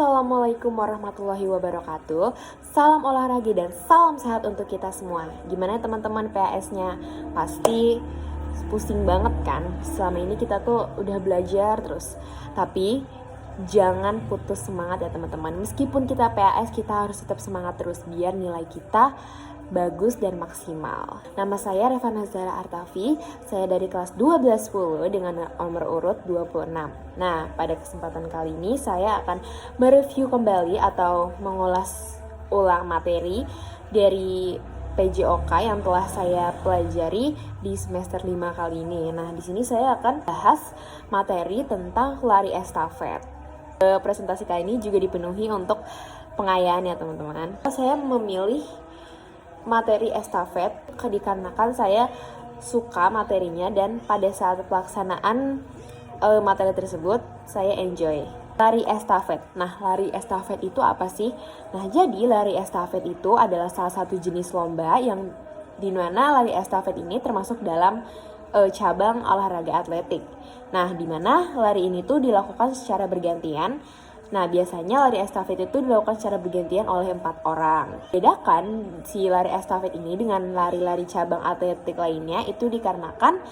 Assalamualaikum warahmatullahi wabarakatuh. Salam olahraga dan salam sehat untuk kita semua. Gimana teman-teman PAS-nya? Pasti pusing banget kan? Selama ini kita tuh udah belajar terus. Tapi jangan putus semangat ya teman-teman. Meskipun kita PAS, kita harus tetap semangat terus biar nilai kita bagus dan maksimal. Nama saya Revana Zahra Artafi, saya dari kelas 1210 dengan nomor urut 26. Nah, pada kesempatan kali ini saya akan mereview kembali atau mengulas ulang materi dari PJOK yang telah saya pelajari di semester 5 kali ini. Nah, di sini saya akan bahas materi tentang lari estafet. Presentasi kali ini juga dipenuhi untuk pengayaan ya teman-teman. Saya memilih materi estafet dikarenakan saya suka materinya dan pada saat pelaksanaan materi tersebut saya enjoy. Lari estafet. Nah, lari estafet itu apa sih? Nah, jadi lari estafet itu adalah salah satu jenis lomba yang dimana lari estafet ini termasuk dalam cabang olahraga atletik. Nah, dimana lari ini tuh dilakukan secara bergantian. Nah, biasanya lari estafet itu dilakukan secara bergantian oleh 4 orang. Bedakan si lari estafet ini dengan lari-lari cabang atletik lainnya itu dikarenakan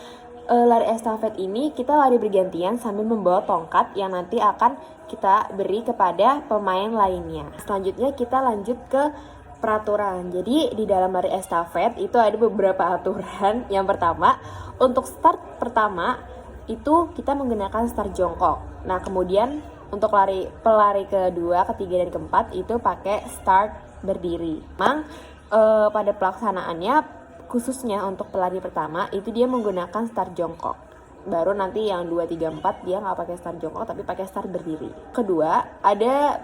lari estafet ini kita lari bergantian sambil membawa tongkat yang nanti akan kita beri kepada pemain lainnya. Selanjutnya kita lanjut ke peraturan. Jadi di dalam lari estafet itu ada beberapa aturan. Yang pertama, untuk start pertama itu kita menggunakan start jongkok. Nah, kemudian untuk pelari kedua, ketiga, dan keempat itu pakai start berdiri. Memang pada pelaksanaannya khususnya untuk pelari pertama itu dia menggunakan start jongkok. Baru nanti yang 2, 3, 4 dia nggak pakai start jongkok tapi pakai start berdiri. Kedua, ada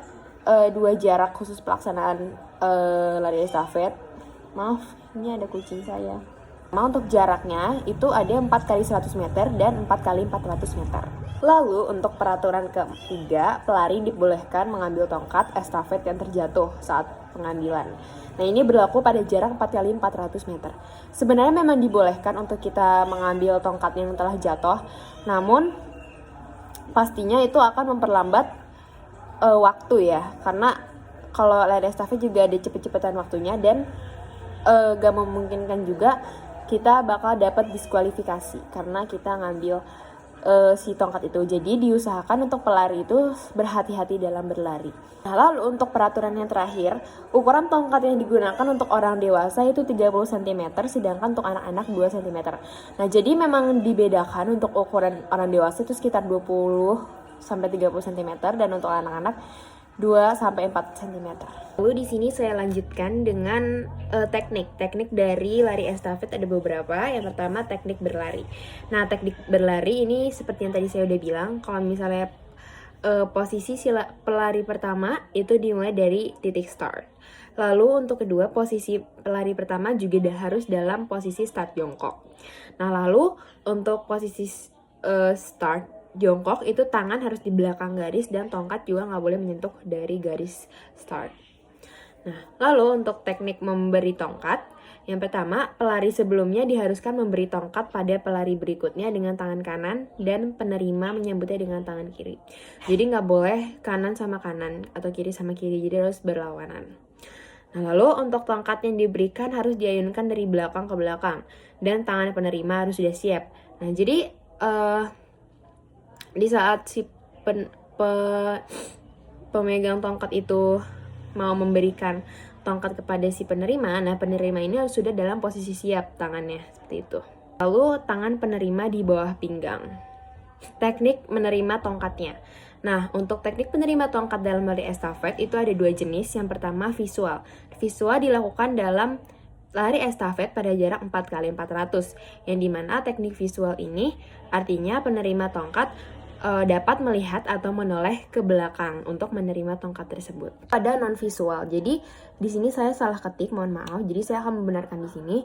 2 jarak khusus pelaksanaan lari estafet. Maaf, ini ada kucing saya. Untuk jaraknya itu ada 4 kali 100 meter dan 4 kali 400 meter. Lalu untuk peraturan ketiga, pelari dibolehkan mengambil tongkat estafet yang terjatuh saat pengambilan. Nah, ini berlaku pada jarak 4 kali 400 meter. Sebenarnya memang dibolehkan untuk kita mengambil tongkat yang telah jatuh, namun pastinya itu akan memperlambat waktu ya, karena kalau lari estafet juga ada cepet-cepetan waktunya dan gak memungkinkan juga kita bakal dapat diskualifikasi karena kita ngambil si tongkat itu. Jadi diusahakan untuk pelari itu berhati-hati dalam berlari. Nah, lalu untuk peraturan yang terakhir, ukuran tongkat yang digunakan untuk orang dewasa itu 30 cm, sedangkan untuk anak-anak 2 cm. Nah, jadi memang dibedakan untuk ukuran orang dewasa itu sekitar 20 sampai 30 cm dan untuk anak-anak 2 sampai 4 cm. Lalu di sini saya lanjutkan dengan teknik dari lari estafet ada beberapa. Yang pertama teknik berlari. Nah, teknik berlari ini seperti yang tadi saya udah bilang, kalau misalnya posisi pelari pertama itu dimulai dari titik start. Lalu untuk kedua, posisi pelari pertama juga harus dalam posisi start jongkok. Nah, lalu untuk posisi start jongkok itu tangan harus di belakang garis dan tongkat juga nggak boleh menyentuh dari garis start. Nah, lalu untuk teknik memberi tongkat, yang pertama pelari sebelumnya diharuskan memberi tongkat pada pelari berikutnya dengan tangan kanan dan penerima menyambutnya dengan tangan kiri. Jadi nggak boleh kanan sama kanan atau kiri sama kiri, jadi harus berlawanan. Nah, lalu untuk tongkat yang diberikan harus diayunkan dari belakang ke belakang dan tangan penerima harus sudah siap. Nah, jadi di saat si pemegang tongkat itu mau memberikan tongkat kepada si penerima, nah penerima ini harus sudah dalam posisi siap tangannya, seperti itu. Lalu tangan penerima di bawah pinggang. Teknik menerima tongkatnya. Nah, untuk teknik penerima tongkat dalam lari estafet itu ada 2 jenis. Yang pertama visual. Visual dilakukan dalam lari estafet pada jarak 4 kali 400, yang dimana teknik visual ini artinya penerima tongkat dapat melihat atau menoleh ke belakang untuk menerima tongkat tersebut. Ada non visual. Jadi di sini saya salah ketik, mohon maaf. Jadi saya akan membenarkan di sini.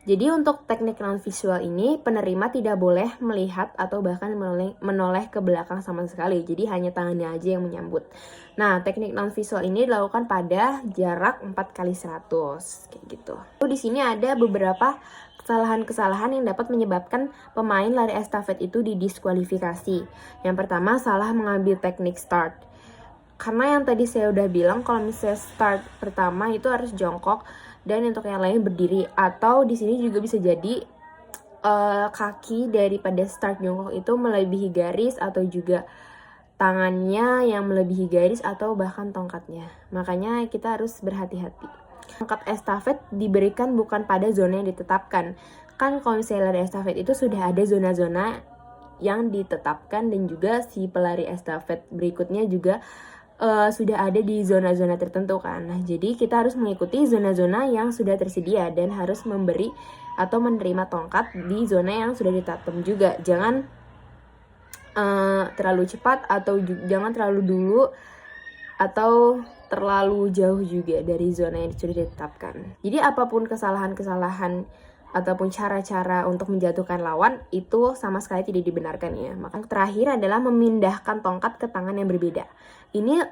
Jadi untuk teknik non visual ini penerima tidak boleh melihat atau bahkan menoleh ke belakang sama sekali. Jadi hanya tangannya aja yang menyambut. Nah, teknik non visual ini dilakukan pada jarak 4 kali 100 kayak gitu. Di sini ada beberapa kesalahan-kesalahan yang dapat menyebabkan pemain lari estafet itu didiskualifikasi. Yang pertama, salah mengambil teknik start. Karena yang tadi saya udah bilang kalau misalnya start pertama itu harus jongkok dan untuk yang lain berdiri, atau di sini juga bisa jadi kaki daripada start jongkok itu melebihi garis atau juga tangannya yang melebihi garis atau bahkan tongkatnya. Makanya kita harus berhati-hati. Tongkat estafet diberikan bukan pada zona yang ditetapkan. Kan kalau misalnya lari estafet itu sudah ada zona-zona yang ditetapkan dan juga si pelari estafet berikutnya juga sudah ada di zona-zona tertentu kan. Nah, jadi kita harus mengikuti zona-zona yang sudah tersedia dan harus memberi atau menerima tongkat di zona yang sudah ditetapkan juga. Jangan terlalu cepat atau jangan terlalu dulu atau terlalu jauh juga dari zona yang sudah ditetapkan. Jadi apapun kesalahan-kesalahan ataupun cara-cara untuk menjatuhkan lawan itu sama sekali tidak dibenarkan ya. Maka terakhir adalah memindahkan tongkat ke tangan yang berbeda. Ini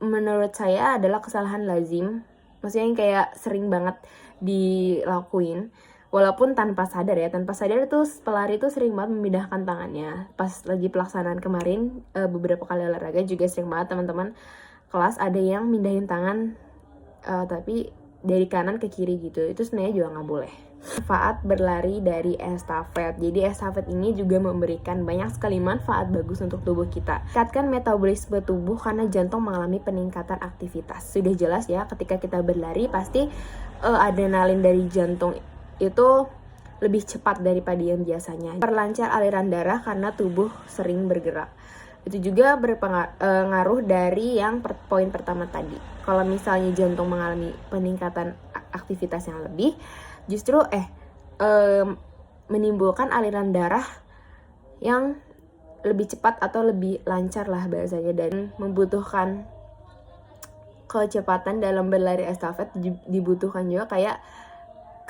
menurut saya adalah kesalahan lazim, maksudnya yang kayak sering banget dilakuin. Walaupun tanpa sadar ya, tanpa sadar tuh pelari tuh sering banget memindahkan tangannya. Pas lagi pelaksanaan kemarin, beberapa kali olahraga juga sering banget teman-teman kelas ada yang mindahin tangan tapi dari kanan ke kiri gitu. Itu sebenarnya juga nggak boleh. Manfaat berlari dari estafet. Jadi estafet ini juga memberikan banyak sekali manfaat bagus untuk tubuh kita. Meningkatkan metabolisme tubuh karena jantung mengalami peningkatan aktivitas. Sudah jelas ya, ketika kita berlari pasti adrenalin dari jantung itu lebih cepat daripada yang biasanya. Perlancar aliran darah karena tubuh sering bergerak. Itu juga berpengaruh dari yang poin pertama tadi. Kalau misalnya jantung mengalami peningkatan aktivitas yang lebih, justru menimbulkan aliran darah yang lebih cepat atau lebih lancar lah bahasanya, dan membutuhkan kecepatan dalam berlari estafet. Dibutuhkan juga kayak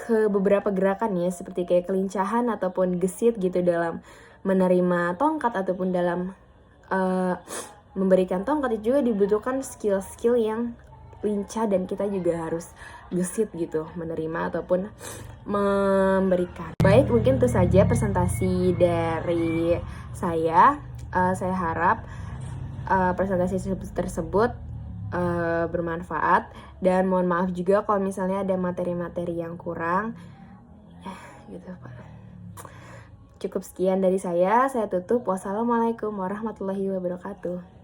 ke beberapa gerakan ya, seperti kayak kelincahan ataupun gesit gitu dalam menerima tongkat ataupun dalam memberikan tongkat. Itu juga dibutuhkan skill-skill yang lincah dan kita juga harus gesit gitu menerima ataupun memberikan. Baik, mungkin itu saja presentasi dari saya. Saya harap presentasi tersebut bermanfaat, dan mohon maaf juga kalau misalnya ada materi-materi yang kurang ya gitu Pak. Cukup sekian dari saya tutup. Wassalamualaikum warahmatullahi wabarakatuh.